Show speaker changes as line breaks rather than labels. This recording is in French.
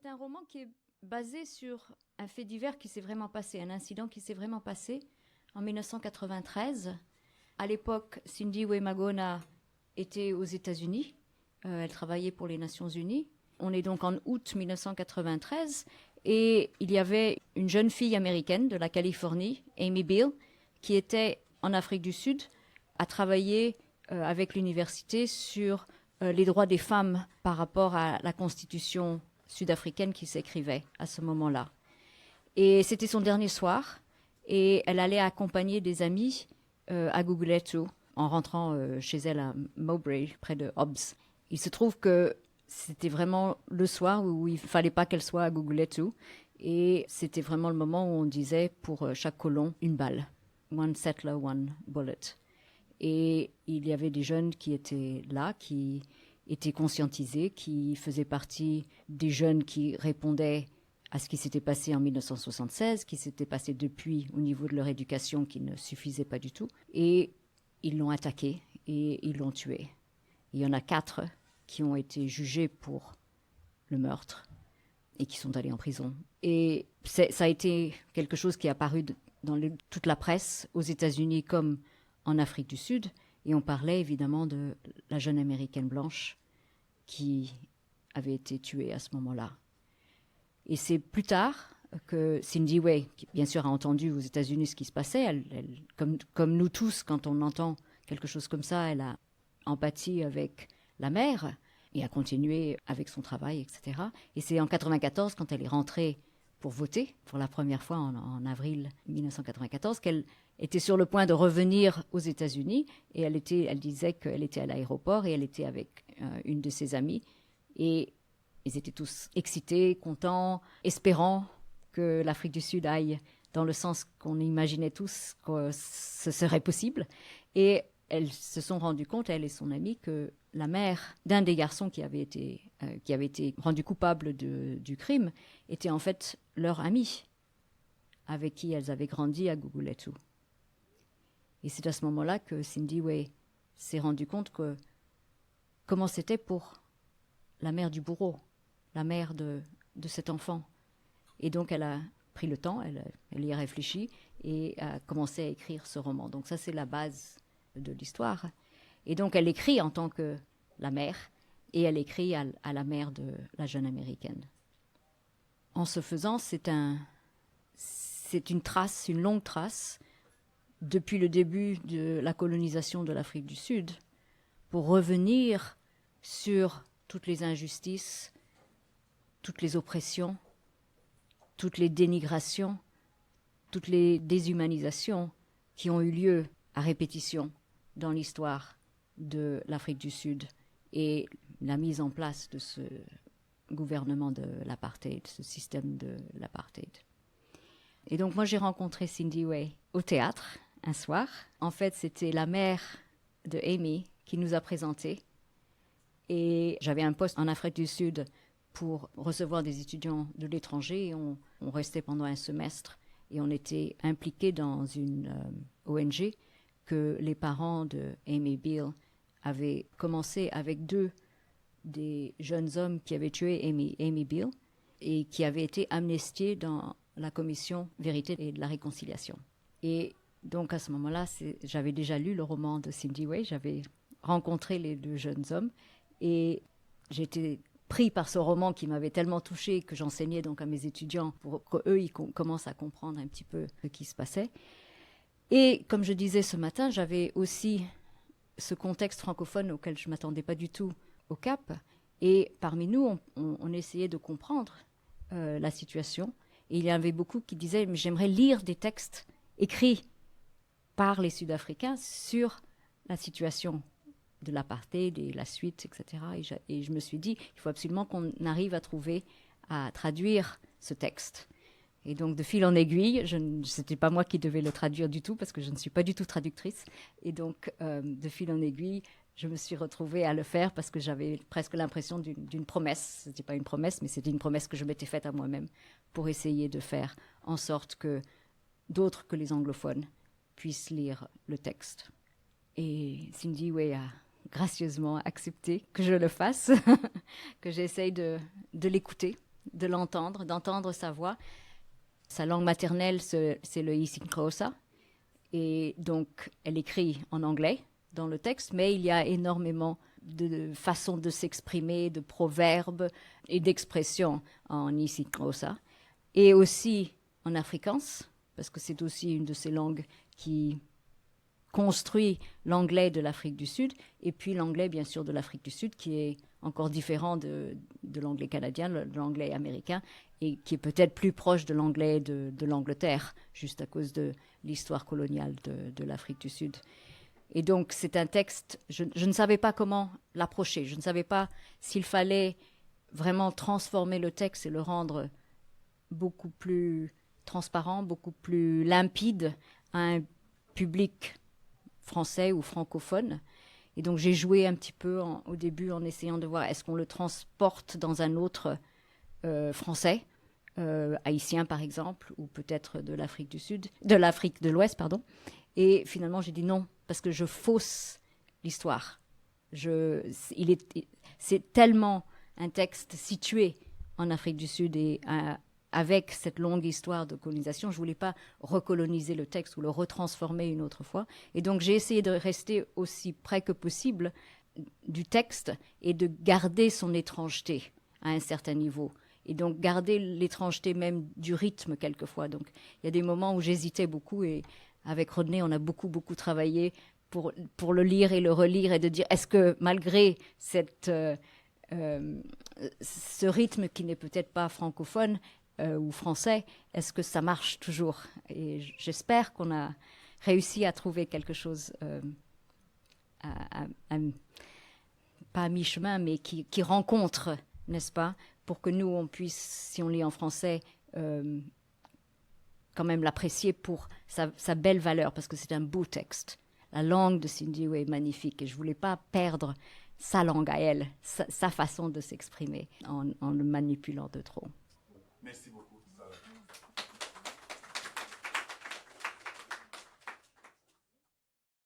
c'est un roman qui est basé sur un fait divers qui s'est vraiment passé, un incident qui s'est vraiment passé en 1993. À l'époque, Cindy Wemagona était aux États-Unis. Elle travaillait pour les Nations Unies. On est donc en août 1993 et il y avait une jeune fille américaine de la Californie, Amy Beale, qui était en Afrique du Sud à travailler avec l'université sur les droits des femmes par rapport à la constitution sud-africaine qui s'écrivait à ce moment-là. Et c'était son dernier soir et elle allait accompagner des amis à Gugulethu en rentrant chez elle à Mowbray, près de Hobbs. Il se trouve que c'était vraiment le soir où il ne fallait pas qu'elle soit à Gugulethu et c'était vraiment le moment où on disait pour chaque colon une balle. One settler, one bullet. Et il y avait des jeunes qui étaient là, qui étaient conscientisés, qui faisaient partie des jeunes qui répondaient à ce qui s'était passé en 1976, qui s'était passé depuis au niveau de leur éducation qui ne suffisait pas du tout. Et ils l'ont attaqué et ils l'ont tué. Il y en a 4 qui ont été jugés pour le meurtre et qui sont allés en prison. Et ça a été quelque chose qui est apparu dans toute la presse, aux États-Unis comme en Afrique du Sud. Et on parlait évidemment de la jeune américaine blanche qui avait été tuée à ce moment-là. Et c'est plus tard que Cindy Way, qui bien sûr a entendu aux États-Unis ce qui se passait, elle, comme nous tous, quand on entend quelque chose comme ça, elle a empathie avec la mère et a continué avec son travail, etc. Et c'est en 1994, quand elle est rentrée pour voter, pour la première fois en avril 1994, qu'elle était sur le point de revenir aux États-Unis. Et elle disait qu'elle était à l'aéroport et elle était avec une de ses amies. Et ils étaient tous excités, contents, espérant que l'Afrique du Sud aille dans le sens qu'on imaginait tous que ce serait possible. Et elles se sont rendues compte, elle et son amie, que la mère d'un des garçons qui avait été rendu coupable du crime était en fait leur amie, avec qui elles avaient grandi à Gugulethu. Et c'est à ce moment-là que Cindy Way s'est rendue compte que comment c'était pour la mère du bourreau, la mère de cet enfant. Et donc elle a pris le temps, elle y a réfléchi et a commencé à écrire ce roman. Donc ça, c'est la base de l'histoire. Et donc elle écrit en tant que la mère et elle écrit à la mère de la jeune américaine. En ce faisant, c'est une trace, une longue trace, depuis le début de la colonisation de l'Afrique du Sud, pour revenir sur toutes les injustices, toutes les oppressions, toutes les dénigrations, toutes les déshumanisations qui ont eu lieu à répétition dans l'histoire de l'Afrique du Sud et la mise en place de ce gouvernement de l'apartheid, ce système de l'apartheid. Et donc moi j'ai rencontré Cindy Way au théâtre un soir. En fait c'était la mère de Amy qui nous a présentés et j'avais un poste en Afrique du Sud pour recevoir des étudiants de l'étranger et on restait pendant un semestre et on était impliqués dans une ONG que les parents de Amy Beale avaient commencé avec 2 des jeunes hommes qui avaient tué Amy Beale et qui avaient été amnistiés dans la commission Vérité et de la Réconciliation. Et donc à ce moment-là, j'avais déjà lu le roman de Cindy Way, j'avais rencontré les 2 jeunes hommes et j'étais pris par ce roman qui m'avait tellement touchée que j'enseignais donc à mes étudiants pour qu'eux ils commencent à comprendre un petit peu ce qui se passait. Et comme je disais ce matin, j'avais aussi ce contexte francophone auquel je ne m'attendais pas du tout au Cap. Et parmi nous, on essayait de comprendre la situation. Et il y avait beaucoup qui disaient « mais j'aimerais lire des textes écrits par les Sud-Africains sur la situation de l'apartheid et la suite, etc. » Et je me suis dit « il faut absolument qu'on arrive à traduire ce texte. » Et donc, de fil en aiguille, ce n'était pas moi qui devais le traduire du tout, parce que je ne suis pas du tout traductrice. Et donc, de fil en aiguille, je me suis retrouvée à le faire parce que j'avais presque l'impression d'une promesse. Ce n'était pas une promesse, mais c'était une promesse que je m'étais faite à moi-même pour essayer de faire en sorte que d'autres que les anglophones puissent lire le texte. Et Cindy Way a gracieusement accepté que je le fasse, que j'essaye de l'écouter, de l'entendre, d'entendre sa voix. Sa langue maternelle, c'est le isiXhosa. Et donc, elle écrit en anglais dans le texte, mais il y a énormément de façons de s'exprimer, de proverbes et d'expressions en isiXhosa. Et aussi en afrikaans, parce que c'est aussi une de ces langues qui construit l'anglais de l'Afrique du Sud, et puis l'anglais, bien sûr, de l'Afrique du Sud, qui est encore différent de l'anglais canadien, de l'anglais américain, et qui est peut-être plus proche de l'anglais de l'Angleterre, juste à cause de l'histoire coloniale de l'Afrique du Sud. Et donc, c'est un texte, je ne savais pas comment l'approcher, je ne savais pas s'il fallait vraiment transformer le texte et le rendre beaucoup plus transparent, beaucoup plus limpide à un public français ou francophone. Et donc j'ai joué un petit peu au début en essayant de voir est-ce qu'on le transporte dans un autre français, haïtien par exemple, ou peut-être de l'Afrique du Sud, de l'Afrique de l'Ouest, pardon. Et finalement j'ai dit non, parce que je fausse l'histoire. C'est tellement un texte situé en Afrique du Sud et avec cette longue histoire de colonisation, je ne voulais pas recoloniser le texte ou le retransformer une autre fois. Et donc, j'ai essayé de rester aussi près que possible du texte et de garder son étrangeté à un certain niveau. Et donc, garder l'étrangeté même du rythme quelquefois. Donc, il y a des moments où j'hésitais beaucoup et avec Rodney, on a beaucoup, beaucoup travaillé pour le lire et le relire et de dire, est-ce que malgré ce rythme qui n'est peut-être pas francophone, ou français, est-ce que ça marche toujours? Et j'espère qu'on a réussi à trouver quelque chose, pas à mi-chemin, mais qui rencontre, n'est-ce pas, pour que nous, on puisse, si on lit en français, quand même l'apprécier pour sa belle valeur, parce que c'est un beau texte. La langue de Sindiwe est magnifique, et je ne voulais pas perdre sa langue à elle, sa façon de s'exprimer, en le manipulant de trop.
Merci beaucoup.